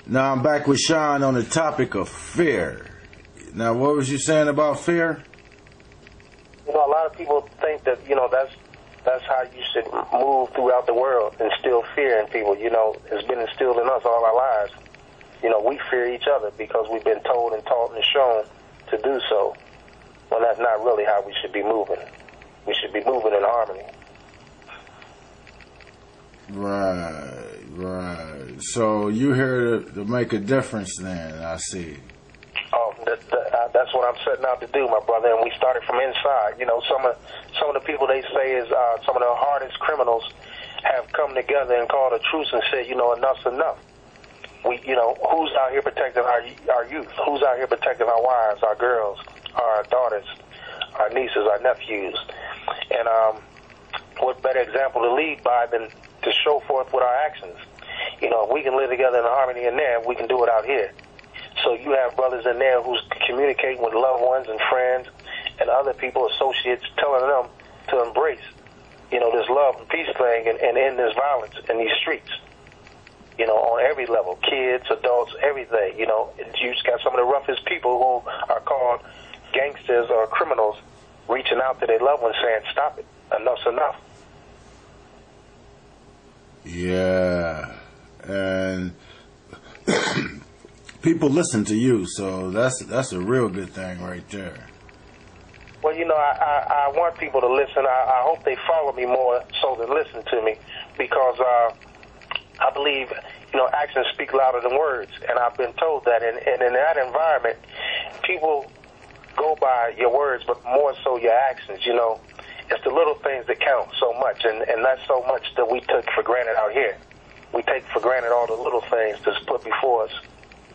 Now I'm back with Sean on the topic of fear. Now, what was you saying about fear? You know, a lot of people think that, you know, that's how you should move throughout the world, instill fear in people. You know, it's been instilled in us all our lives. You know, we fear each other because we've been told and taught and shown to do so. Well, that's not really how we should be moving. We should be moving in harmony. Right. So you here to make a difference then, I see. Oh, that's what I'm setting out to do, my brother, and we started from inside. You know, some of the people they say is some of the hardest criminals have come together and called a truce and said, you know, enough's enough. You know, who's out here protecting our youth? Who's out here protecting our wives, our girls, our daughters, our nieces, our nephews? And what better example to lead by than to show forth with our actions? You know, if we can live together in harmony in there, we can do it out here. So you have brothers in there who's communicating with loved ones and friends and other people, associates, telling them to embrace, you know, this love and peace thing and end this violence in these streets. You know, on every level, kids, adults, everything. You know, you just got some of the roughest people who are called gangsters or criminals reaching out to their loved ones saying, stop it, enough's enough. Yeah, and people listen to you, so that's a real good thing right there. Well, you know, I want people to listen. I hope they follow me more so than listen to me, because I believe, you know, actions speak louder than words, and I've been told that. And in that environment, people go by your words, but more so your actions, you know. It's the little things that count so much, and that's so much that we took for granted out here. We take for granted all the little things that's put before us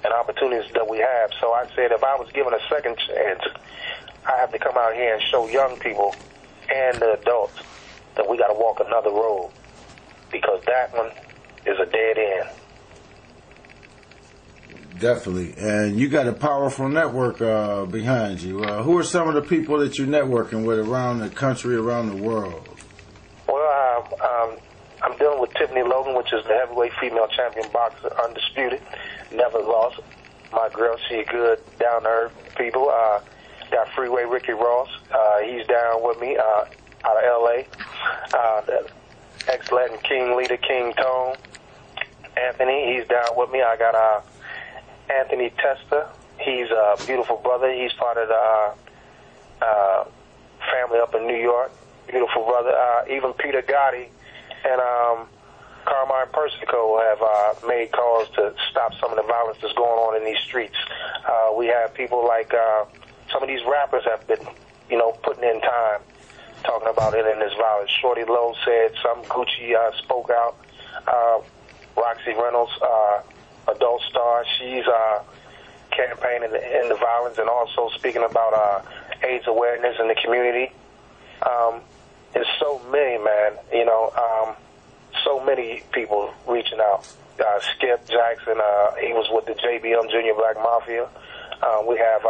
and opportunities that we have. So I said if I was given a second chance, I have to come out here and show young people and the adults that we got to walk another road, because that one is a dead end. Definitely. And you got a powerful network behind you. Who are some of the people that you're networking with around the country, around the world? Well, I'm dealing with Tiffany Logan, which is the heavyweight female champion boxer, undisputed, never lost. My girl, she good, down-to-earth people. Got Freeway Ricky Ross. He's down with me out of L.A. The ex-Latin King leader, King Tone. Anthony, he's down with me. I got Anthony Testa. He's a beautiful brother. He's part of the family up in New York. Beautiful brother. Even Peter Gotti and Carmine Persico have made calls to stop some of the violence that's going on in these streets. We have people like some of these rappers have been, you know, putting in time talking about it in this violence. Shorty Lowe said something. Gucci spoke out. Roxy Reynolds, adult star, she's campaigning to end the violence and also speaking about AIDS awareness in the community. There's so many, man, you know, so many people reaching out. Skip Jackson, he was with the JBM, Junior Black Mafia. We have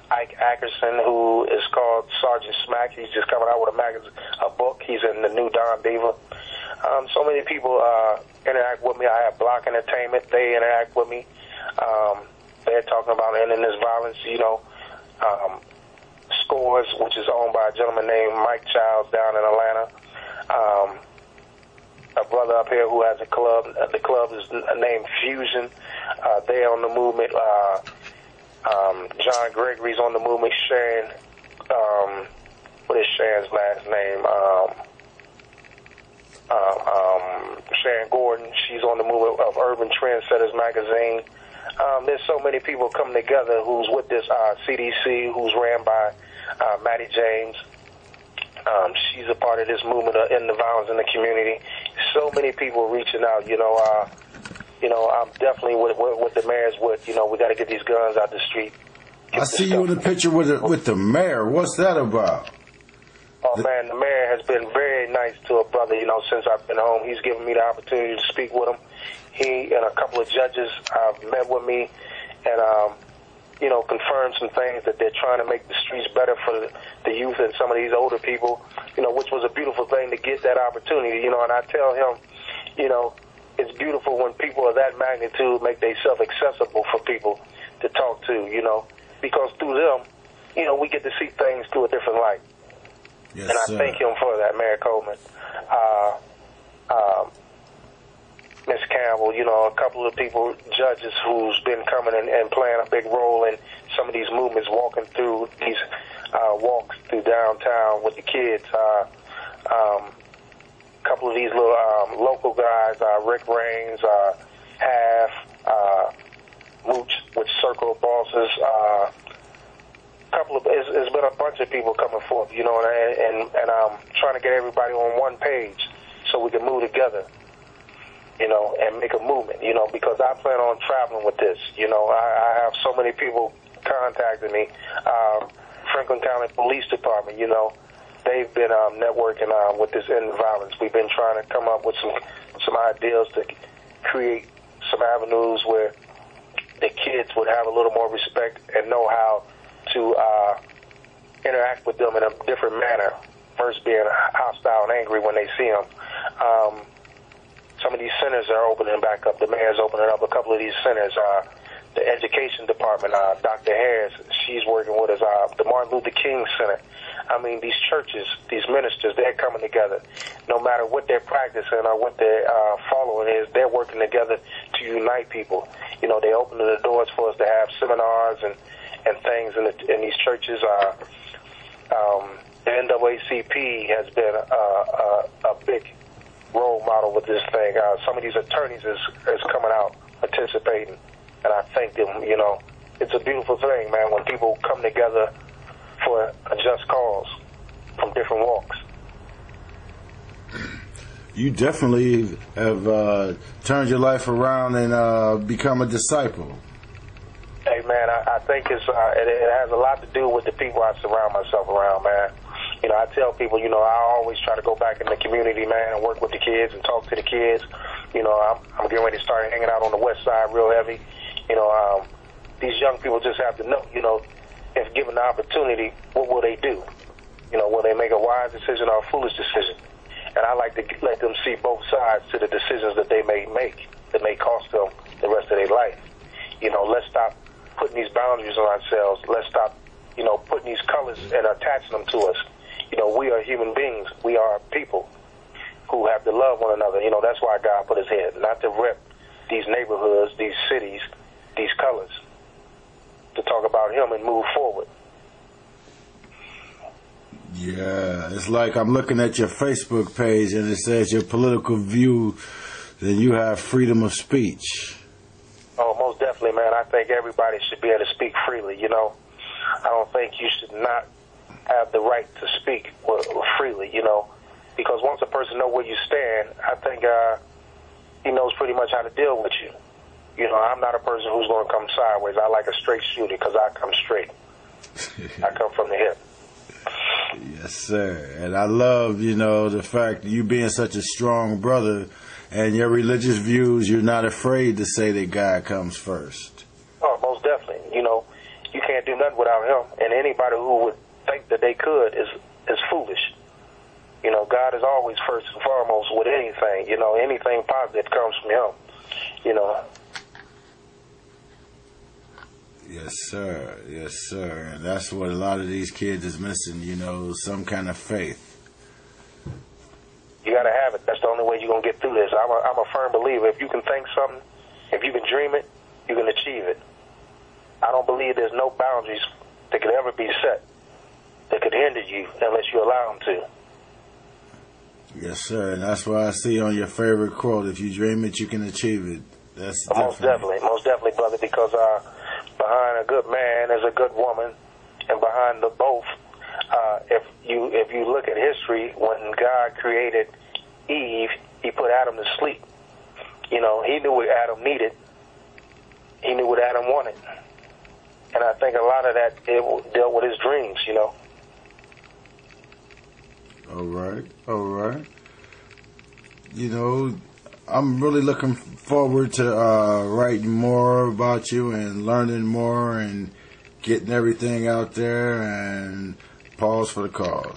Ike Ackerson, who is called Sergeant Smack. He's just coming out with a book. He's in the new Don Diva. So many people interact with me. I have Block Entertainment. They interact with me. They're talking about ending this violence, you know. Scores, which is owned by a gentleman named Mike Childs down in Atlanta. A brother up here who has a club. The club is named Fusion. They're on the movement. John Gregory's on the movement. Sharon, what is Sharon's last name? Sharon Gordon, she's on the movement of Urban Trendsetters magazine. There's so many people coming together who's with this CDC, who's ran by Maddie James. She's a part of this movement of end the violence in the community. So many people reaching out, you know. I'm definitely with the mayor's with. You know, we got to get these guns out the street. I see you in the picture with the mayor. What's that about? Oh, man, the mayor has been very nice to a brother, you know, since I've been home. He's given me the opportunity to speak with him. He and a couple of judges met with me and, you know, confirmed some things that they're trying to make the streets better for the youth and some of these older people, you know, which was a beautiful thing to get that opportunity, you know. And I tell him, you know, it's beautiful when people of that magnitude make themselves accessible for people to talk to, you know, because through them, you know, we get to see things through a different light. Yes, and I sir. thank him for that, Mayor Coleman. Miss Campbell, you know, a couple of people, judges who's been coming and playing a big role in some of these movements, walking through these walks through downtown with the kids. A couple of these little local guys, Rick Raines, Half, Mooch with Circle Bosses. It's been a bunch of people coming forth, you know, and I'm trying to get everybody on one page so we can move together, you know, and make a movement, you know, because I plan on traveling with this. You know, I have so many people contacting me. Franklin County Police Department, you know, they've been networking with this end of violence. We've been trying to come up with some ideas to create some avenues where the kids would have a little more respect and know how to interact with them in a different manner, first being hostile and angry when they see them. Some of these centers are opening back up. The mayor's opening up a couple of these centers. The education department, Dr. Harris, she's working with us. The Martin Luther King Center. I mean, these churches, these ministers, they're coming together. No matter what they're practicing or what their following is, they're working together to unite people. You know, they're opening the doors for us to have seminars and things in these churches. The NAACP has been a big role model with this thing. Some of these attorneys is coming out participating, and I thank them. You know, it's a beautiful thing, man, when people come together for a just cause from different walks. You definitely have turned your life around and become a disciple. Hey, man, I think it has a lot to do with the people I surround myself around, man. You know, I tell people, you know, I always try to go back in the community, man, and work with the kids and talk to the kids. You know, I'm getting ready to start hanging out on the west side real heavy. You know, these young people just have to know, you know, if given the opportunity, what will they do? You know, will they make a wise decision or a foolish decision? And I like to let them see both sides to the decisions that they may make that may cost them the rest of their life. You know, let's stop putting these boundaries on ourselves. Let's stop, you know, putting these colors and attaching them to us. You know, we are human beings. We are people who have to love one another. You know, that's why God put his head, not to rep these neighborhoods, these cities, these colors, to talk about him and move forward. Yeah, it's like I'm looking at your Facebook page and it says your political view, then you have freedom of speech. Oh, most definitely, man. I think everybody should be able to speak freely, you know. I don't think you should not have the right to speak freely, you know, because once a person knows where you stand, I think he knows pretty much how to deal with you. You know, I'm not a person who's going to come sideways. I like a straight shooter because I come straight. I come from the hip. Yes, sir. And I love, you know, the fact that you being such a strong brother and your religious views, you're not afraid to say that God comes first. Oh, most definitely. You know, you can't do nothing without him. And anybody who would think that they could is foolish. You know, God is always first and foremost with anything. You know, anything positive comes from him. You know. Yes, sir. Yes, sir. And that's what a lot of these kids is missing, you know, some kind of faith. You got to have it. That's the only way you're going to get through this. I'm a firm believer. If you can think something, if you can dream it, you can achieve it. I don't believe there's no boundaries that could ever be set that could hinder you unless you allow them to. Yes, sir. And that's why I see on your favorite quote, if you dream it, you can achieve it. That's most definitely, brother, because behind a good man is a good woman, and behind the both, if you look at history, when God created Eve, he put Adam to sleep. You know, he knew what Adam needed. He knew what Adam wanted. And I think a lot of that dealt with his dreams, you know. All right, all right. You know, I'm really looking forward to writing more about you and learning more and getting everything out there, and pause for the cause.